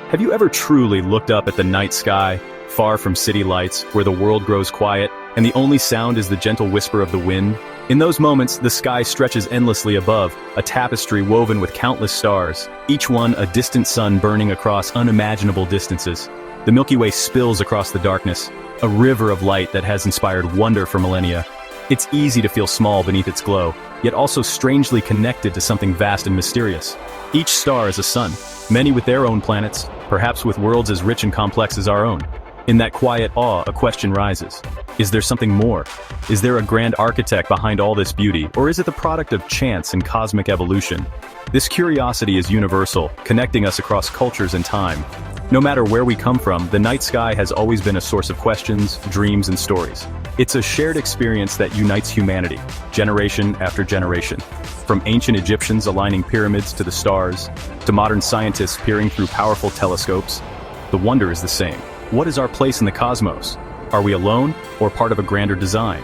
Have you ever truly looked up at the night sky, far from city lights, where the world grows quiet, and the only sound is the gentle whisper of the wind? In those moments, the sky stretches endlessly above, a tapestry woven with countless stars, each one a distant sun burning across unimaginable distances. The Milky Way spills across the darkness, a river of light that has inspired wonder for millennia. It's easy to feel small beneath its glow, yet also strangely connected to something vast and mysterious. Each star is a sun, many with their own planets, perhaps with worlds as rich and complex as our own. In that quiet awe, a question rises. Is there something more? Is there a grand architect behind all this beauty, or is it the product of chance and cosmic evolution? This curiosity is universal, connecting us across cultures and time. No matter where we come from, the night sky has always been a source of questions, dreams, and stories. It's a shared experience that unites humanity, generation after generation. From ancient Egyptians aligning pyramids to the stars, to modern scientists peering through powerful telescopes, the wonder is the same. What is our place in the cosmos? Are we alone, or part of a grander design?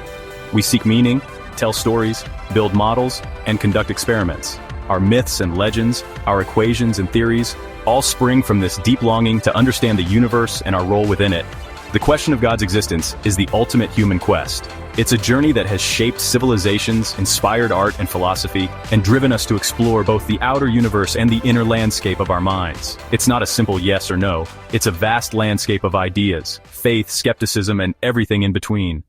We seek meaning, tell stories, build models, and conduct experiments. Our myths and legends, our equations and theories, all spring from this deep longing to understand the universe and our role within it. The question of God's existence is the ultimate human quest. It's a journey that has shaped civilizations, inspired art and philosophy, and driven us to explore both the outer universe and the inner landscape of our minds. It's not a simple yes or no, it's a vast landscape of ideas, faith, skepticism, and everything in between.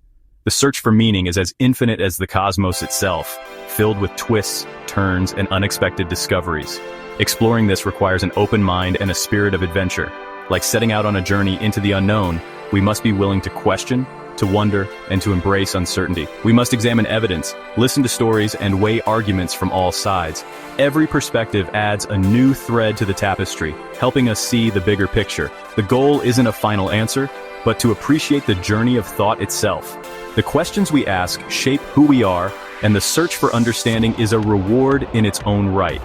The search for meaning is as infinite as the cosmos itself, filled with twists, turns, and unexpected discoveries. Exploring this requires an open mind and a spirit of adventure. Like setting out on a journey into the unknown, we must be willing to question, to wonder, and to embrace uncertainty. We must examine evidence, listen to stories, and weigh arguments from all sides. Every perspective adds a new thread to the tapestry, helping us see the bigger picture. The goal isn't a final answer, but to appreciate the journey of thought itself. The questions we ask shape who we are, and the search for understanding is a reward in its own right.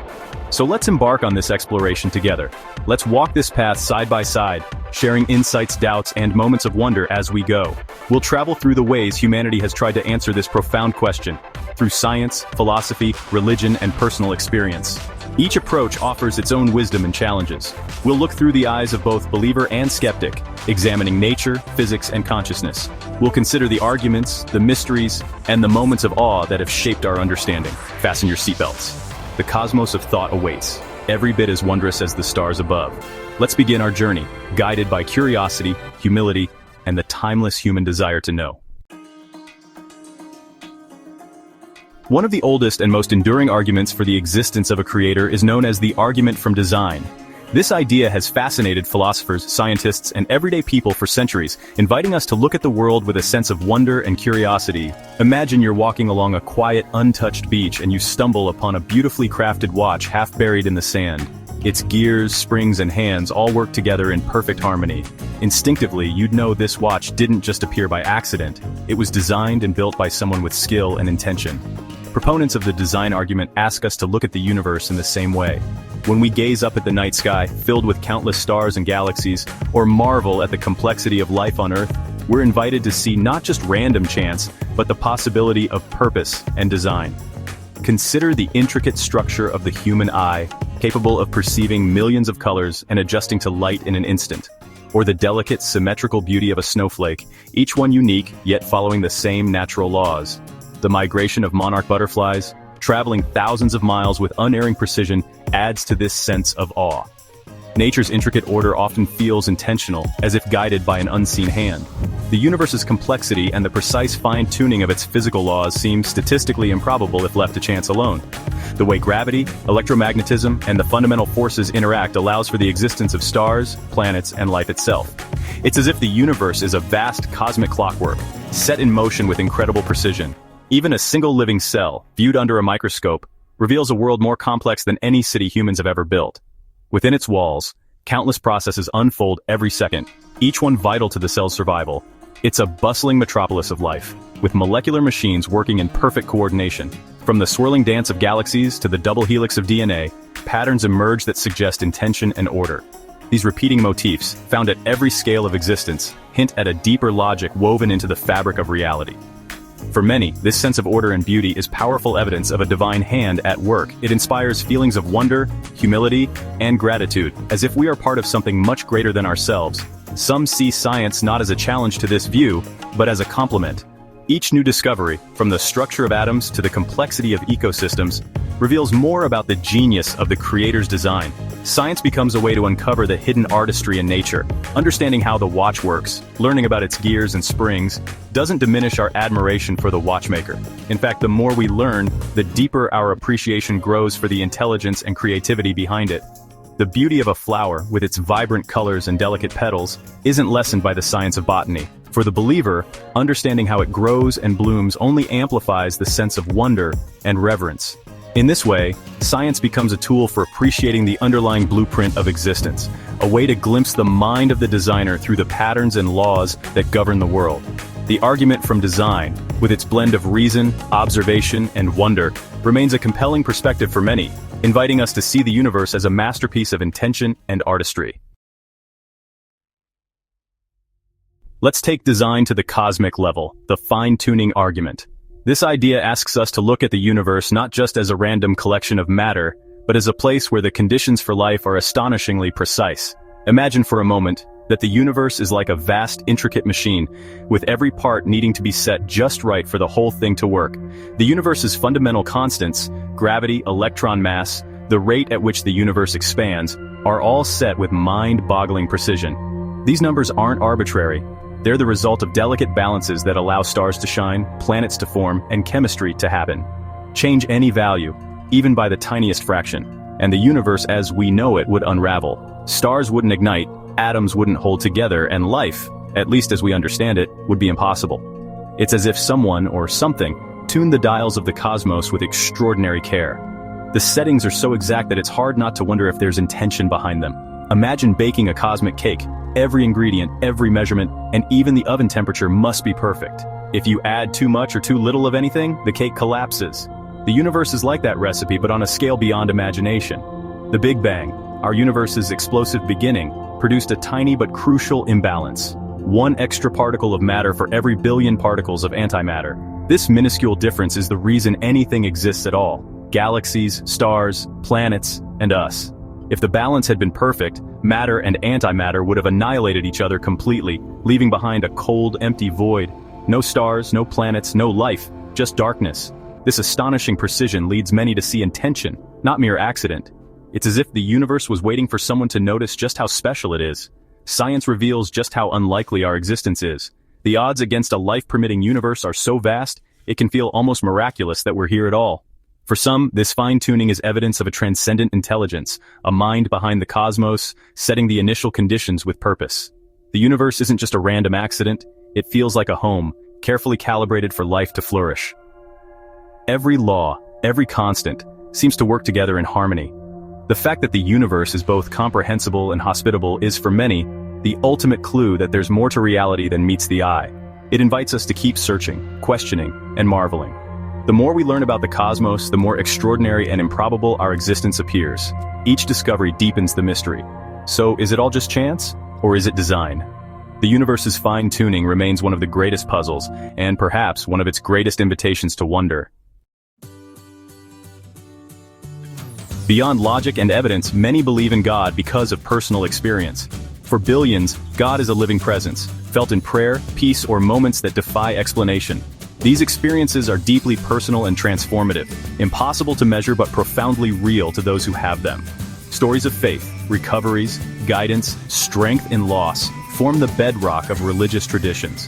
So let's embark on this exploration together. Let's walk this path side by side, sharing insights, doubts, and moments of wonder as we go. We'll travel through the ways humanity has tried to answer this profound question, through science, philosophy, religion, and personal experience. Each approach offers its own wisdom and challenges. We'll look through the eyes of both believer and skeptic, examining nature, physics, and consciousness. We'll consider the arguments, the mysteries, and the moments of awe that have shaped our understanding. Fasten your seatbelts. The cosmos of thought awaits, every bit as wondrous as the stars above. Let's begin our journey, guided by curiosity, humility, and the timeless human desire to know. One of the oldest and most enduring arguments for the existence of a creator is known as the argument from design. This idea has fascinated philosophers, scientists, and everyday people for centuries, inviting us to look at the world with a sense of wonder and curiosity. Imagine you're walking along a quiet, untouched beach and you stumble upon a beautifully crafted watch half buried in the sand. Its gears, springs, and hands all work together in perfect harmony. Instinctively, you'd know this watch didn't just appear by accident. It was designed and built by someone with skill and intention. Proponents of the design argument ask us to look at the universe in the same way. When we gaze up at the night sky, filled with countless stars and galaxies, or marvel at the complexity of life on Earth, we're invited to see not just random chance, but the possibility of purpose and design. Consider the intricate structure of the human eye, capable of perceiving millions of colors and adjusting to light in an instant. Or the delicate, symmetrical beauty of a snowflake, each one unique, yet following the same natural laws. The migration of monarch butterflies, traveling thousands of miles with unerring precision, adds to this sense of awe. Nature's intricate order often feels intentional, as if guided by an unseen hand. The universe's complexity and the precise fine-tuning of its physical laws seem statistically improbable if left to chance alone. The way gravity, electromagnetism, and the fundamental forces interact allows for the existence of stars, planets, and life itself. It's as if the universe is a vast cosmic clockwork, set in motion with incredible precision. Even a single living cell, viewed under a microscope, reveals a world more complex than any city humans have ever built. Within its walls, countless processes unfold every second, each one vital to the cell's survival. It's a bustling metropolis of life, with molecular machines working in perfect coordination. From the swirling dance of galaxies to the double helix of DNA, patterns emerge that suggest intention and order. These repeating motifs, found at every scale of existence, hint at a deeper logic woven into the fabric of reality. For many, this sense of order and beauty is powerful evidence of a divine hand at work. It inspires feelings of wonder, humility, and gratitude, as if we are part of something much greater than ourselves. Some see science not as a challenge to this view, but as a complement. Each new discovery, from the structure of atoms to the complexity of ecosystems, reveals more about the genius of the Creator's design. Science becomes a way to uncover the hidden artistry in nature. Understanding how the watch works, learning about its gears and springs, doesn't diminish our admiration for the watchmaker. In fact, the more we learn, the deeper our appreciation grows for the intelligence and creativity behind it. The beauty of a flower, with its vibrant colors and delicate petals, isn't lessened by the science of botany. For the believer, understanding how it grows and blooms only amplifies the sense of wonder and reverence. In this way, science becomes a tool for appreciating the underlying blueprint of existence, a way to glimpse the mind of the designer through the patterns and laws that govern the world. The argument from design, with its blend of reason, observation, and wonder, remains a compelling perspective for many, inviting us to see the universe as a masterpiece of intention and artistry. Let's take design to the cosmic level, the fine-tuning argument. This idea asks us to look at the universe not just as a random collection of matter, but as a place where the conditions for life are astonishingly precise. Imagine for a moment that the universe is like a vast, intricate machine, with every part needing to be set just right for the whole thing to work. The universe's fundamental constants, gravity, electron mass, the rate at which the universe expands, are all set with mind-boggling precision. These numbers aren't arbitrary. They're the result of delicate balances that allow stars to shine, planets to form, and chemistry to happen. Change any value, even by the tiniest fraction, and the universe as we know it would unravel. Stars wouldn't ignite, atoms wouldn't hold together, and life, at least as we understand it, would be impossible. It's as if someone or something tuned the dials of the cosmos with extraordinary care. The settings are so exact that it's hard not to wonder if there's intention behind them. Imagine baking a cosmic cake. Every ingredient, every measurement, and even the oven temperature must be perfect. If you add too much or too little of anything, the cake collapses. The universe is like that recipe, but on a scale beyond imagination. The Big Bang, our universe's explosive beginning, produced a tiny but crucial imbalance. One extra particle of matter for every billion particles of antimatter. This minuscule difference is the reason anything exists at all. Galaxies, stars, planets, and us. If the balance had been perfect, matter and antimatter would have annihilated each other completely, leaving behind a cold, empty void. No stars, no planets, no life, just darkness. This astonishing precision leads many to see intention, not mere accident. It's as if the universe was waiting for someone to notice just how special it is. Science reveals just how unlikely our existence is. The odds against a life-permitting universe are so vast, it can feel almost miraculous that we're here at all. For some, this fine-tuning is evidence of a transcendent intelligence, a mind behind the cosmos, setting the initial conditions with purpose. The universe isn't just a random accident, it feels like a home, carefully calibrated for life to flourish. Every law, every constant, seems to work together in harmony. The fact that the universe is both comprehensible and hospitable is, for many, the ultimate clue that there's more to reality than meets the eye. It invites us to keep searching, questioning, and marveling. The more we learn about the cosmos, the more extraordinary and improbable our existence appears. Each discovery deepens the mystery. So, is it all just chance? Or is it design? The universe's fine-tuning remains one of the greatest puzzles, and perhaps one of its greatest invitations to wonder. Beyond logic and evidence, many believe in God because of personal experience. For billions, God is a living presence, felt in prayer, peace, or moments that defy explanation. These experiences are deeply personal and transformative, impossible to measure but profoundly real to those who have them. Stories of faith, recoveries, guidance, strength and loss form the bedrock of religious traditions.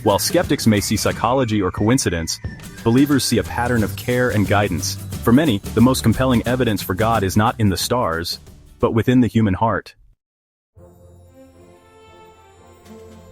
While skeptics may see psychology or coincidence, believers see a pattern of care and guidance. For many, the most compelling evidence for God is not in the stars, but within the human heart.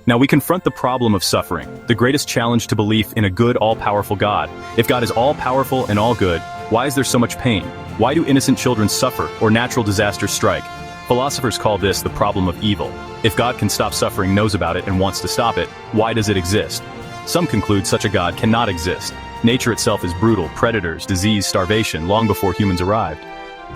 Now we confront the problem of suffering, the greatest challenge to belief in a good, all-powerful God. If God is all-powerful and all-good, why is there so much pain? Why do innocent children suffer or natural disasters strike? Philosophers call this the problem of evil. If God can stop suffering, knows about it, and wants to stop it, why does it exist? Some conclude such a God cannot exist. Nature itself is brutal, predators, disease, starvation, long before humans arrived.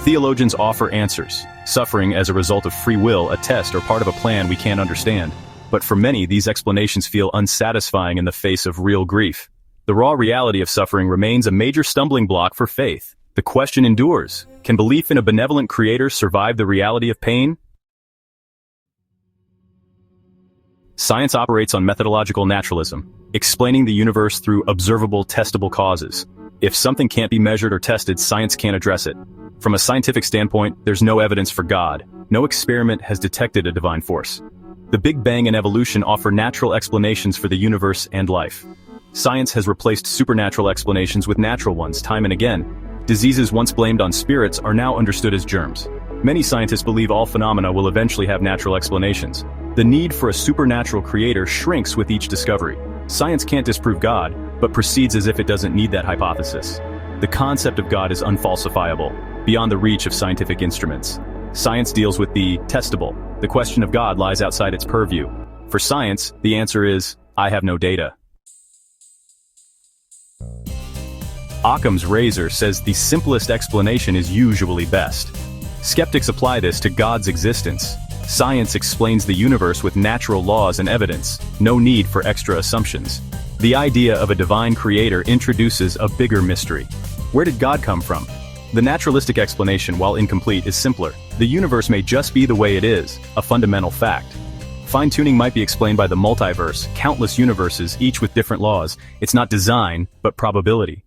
Theologians offer answers. Suffering as a result of free will, a test, or part of a plan we can't understand. But for many, these explanations feel unsatisfying in the face of real grief. The raw reality of suffering remains a major stumbling block for faith. The question endures. Can belief in a benevolent creator survive the reality of pain? Science operates on methodological naturalism, explaining the universe through observable, testable causes. If something can't be measured or tested, science can't address it. From a scientific standpoint, there's no evidence for God. No experiment has detected a divine force. The Big Bang and evolution offer natural explanations for the universe and life. Science has replaced supernatural explanations with natural ones time and again. Diseases once blamed on spirits are now understood as germs. Many scientists believe all phenomena will eventually have natural explanations. The need for a supernatural creator shrinks with each discovery. Science can't disprove God, but proceeds as if it doesn't need that hypothesis. The concept of God is unfalsifiable, beyond the reach of scientific instruments. Science deals with the testable. The question of God lies outside its purview. For science, the answer is, I have no data. Occam's razor says the simplest explanation is usually best. Skeptics apply this to God's existence. Science explains the universe with natural laws and evidence, no need for extra assumptions. The idea of a divine creator introduces a bigger mystery. Where did God come from? The naturalistic explanation, while incomplete, is simpler. The universe may just be the way it is, a fundamental fact. Fine-tuning might be explained by the multiverse, countless universes, each with different laws. It's not design, but probability.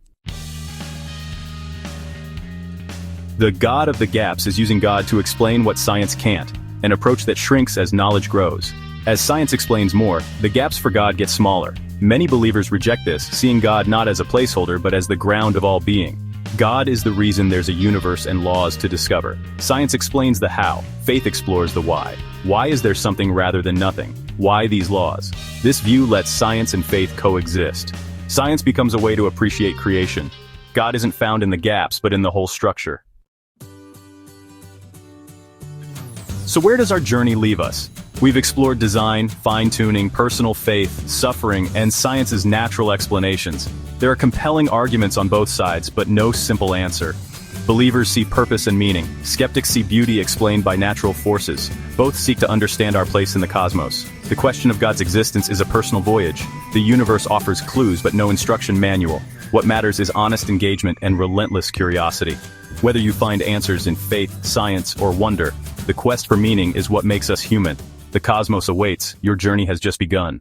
The God of the gaps is using God to explain what science can't, an approach that shrinks as knowledge grows. As science explains more, the gaps for God get smaller. Many believers reject this, seeing God not as a placeholder but as the ground of all being. God is the reason there's a universe and laws to discover. Science explains the how, faith explores the why. Why is there something rather than nothing? Why these laws? This view lets science and faith coexist. Science becomes a way to appreciate creation. God isn't found in the gaps but in the whole structure. So where does our journey leave us? We've explored design, fine-tuning, personal faith, suffering, and science's natural explanations. There are compelling arguments on both sides, but no simple answer. Believers see purpose and meaning. Skeptics see beauty explained by natural forces. Both seek to understand our place in the cosmos. The question of God's existence is a personal voyage. The universe offers clues, but no instruction manual. What matters is honest engagement and relentless curiosity. Whether you find answers in faith, science, or wonder, the quest for meaning is what makes us human. The cosmos awaits. Your journey has just begun.